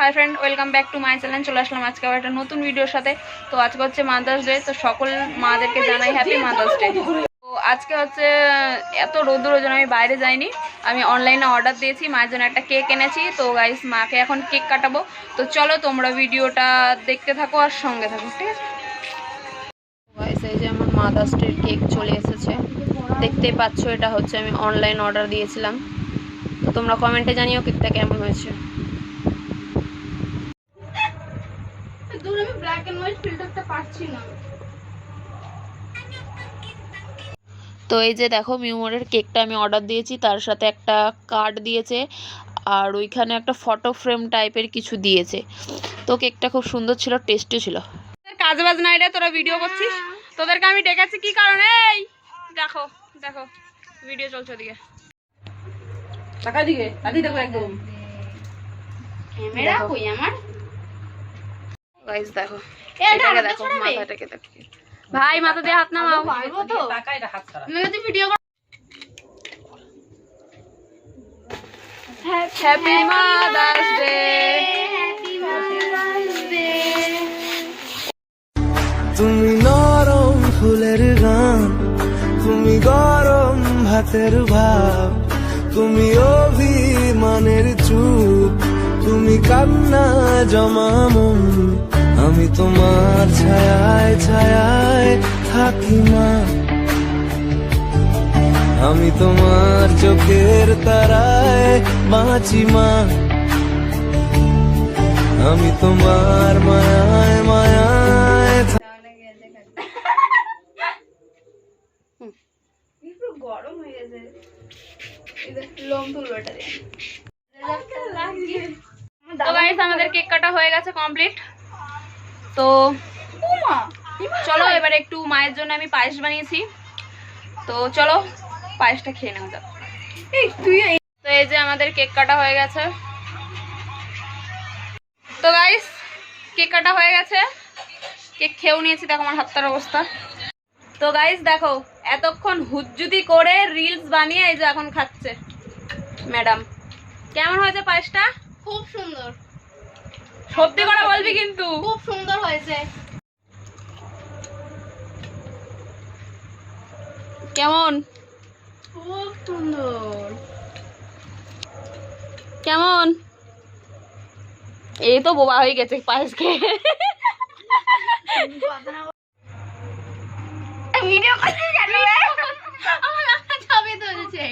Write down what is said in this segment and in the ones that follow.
Hi friend, welcome back to my channel. চলে আসলাম আজকে আবার একটা নতুন ভিডিওর সাথে। তো আজকে হচ্ছে মাদার্স ডে, তো সকল মাদেরকে জানাই হ্যাপি মাদার্স ডে। তো আজকে হচ্ছে এত রোদ্দুরের জন্য আমি বাইরে যাইনি, আমি অনলাইনে অর্ডার দিয়েছি। মায়ের জন্য একটা কেক এনেছি। তো গাইস, মাকে এখন কেক কাটাবো। তো চলো তোমরা ভিডিওটা দেখতে থাকো আর সঙ্গে থাকো, ঠিক আছে? গাইস, এই যে আমার মাদার্স ডের কেক চলে এসেছে, দেখতেই পাচ্ছ। এটা হচ্ছে আমি অনলাইন অর্ডার দিয়েছিলাম। তো তোমরা কমেন্টে জানিও কেকটা কেমন হয়েছে। তো এই যে দেখো, মিউমোরের কেকটা আমি অর্ডার দিয়েছি, তার সাথে একটা কার্ড দিয়েছে আর ওইখানে একটা ফটো ফ্রেম টাইপের কিছু দিয়েছে। তো কেকটা খুব সুন্দর ছিল, টেস্টি ছিল। কাজ বাজ নাই রে, তোরা ভিডিও করছিস? তোদেরকে আমি ডেকেছি কি কারণে? এই দেখো দেখো, ভিডিও চলছে ওদিকে, টাকা দিকে দাদি দেখো একদম ক্যামেরা কই আমার। গাইস দেখো, এটাকে দেখো, মাথাটাকে দেখো। ভাই মাথা দিয়ে হাত নামাও। পারবো তো? টাকাটা হাত ছাড়া আমি যদি video happy mother's day, happy mother's day. তুমি নরম ফুলের গান, তুমি গরম ভাতের ভাব, তুমি অভিমানের চুপ, তুমি কান্না জমা মন। আমি তোমার ছায়ায় ছায়ায় থাকি মা, আমি তোমার চোখের তারায় বাঁচি মা, আমি তোমার মায়ায় মায়ায় গরম হয়ে গেছে, লোম তুলবো এটা দিয়ে। তো গাইস, আমাদের কেক কাটা হয়ে গেছে, কমপ্লিট। তো চলো এবার একটু মায়ের জন্য আমি পায়েস বানিয়েছি, তো চলো পায়েসটা খেয়ে নেওয়া যাক। তো এই যে আমাদের কেক কাটা হয়ে গেছে। তো গাইস, কেক কাটা হয়ে গেছে, কেক খেয়েও নিয়েছি। দেখো আমার হাতটার অবস্থা। তো গাইস দেখো, এতক্ষণ হুজ্জুতি করে রিলস বানিয়ে এই যে এখন খাচ্ছে ম্যাডাম। কেমন হয়েছে পায়েসটা? খুব সুন্দর, সত্যি করে বলবি কিন্তু। খুব সুন্দর হয়েছে। কেমন খুব সুন্দর। কেমন? এই তো বোবা হয়ে গেছে পায়েস খেয়ে। ভিডিও করতে কেন রে? আমার লাগা যাবে তো হয়েছে।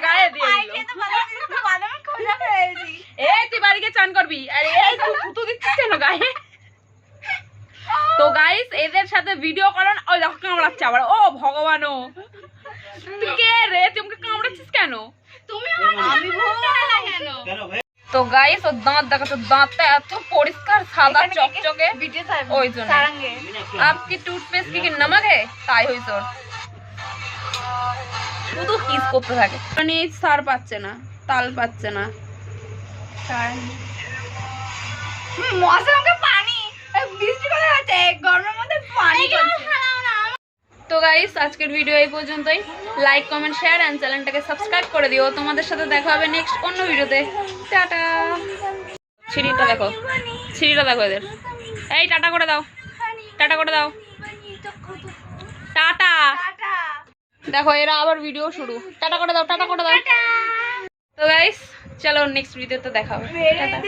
গায়ে দিয়ে দিল। তো বাদাম খোসা খেয়েছি। এই তুই বাড়ি গিয়ে চান করবি। আরে এই তুই কুতু দিচ্ছিস কেন গায়ে? তো গাইস, এদের সাথে ভিডিও করেন। ওই দেখো কামড়াচ্ছে আবার। ও ভগবান, ও তুই কে রে? তুই আমাকে কামড়াচ্ছিস কেন? তুমি আমি বলতে না কেন? তো গাইস, ওর দাঁত দেখো, তো দাঁতটা এত পরিষ্কার সাদা চকচকে। ভিডিও সাহেব ওই জন্য সারাঙ্গে আপকি টুথপেস্ট কি নমক হে? তাই হইছে ওর, শুধু কিস করতে থাকে। মানে সার পাচ্ছে না, তাল পাচ্ছে না। মশাকে পানি বৃষ্টি করে হচ্ছে, গরমের মধ্যে পানি করছে। তো গাইস, আজকের ভিডিও এই পর্যন্তই। লাইক, কমেন্ট, শেয়ার এন্ড চ্যানেলটাকে সাবস্ক্রাইব করে দিও। তোমাদের সাথে দেখা হবে নেক্সট অন্য ভিডিওতে। টাটা। সিঁড়িটা দেখো, সিঁড়িটা দেখো এদের। এই টাটা করে দাও, টাটা করে দাও, টাটা। দেখো এরা আবার ভিডিও শুরু। টাটা করে দাও, টাটা করে দাও। তো গাইস চলো নেক্সট ভিডিওতে দেখা হবে। টাটা।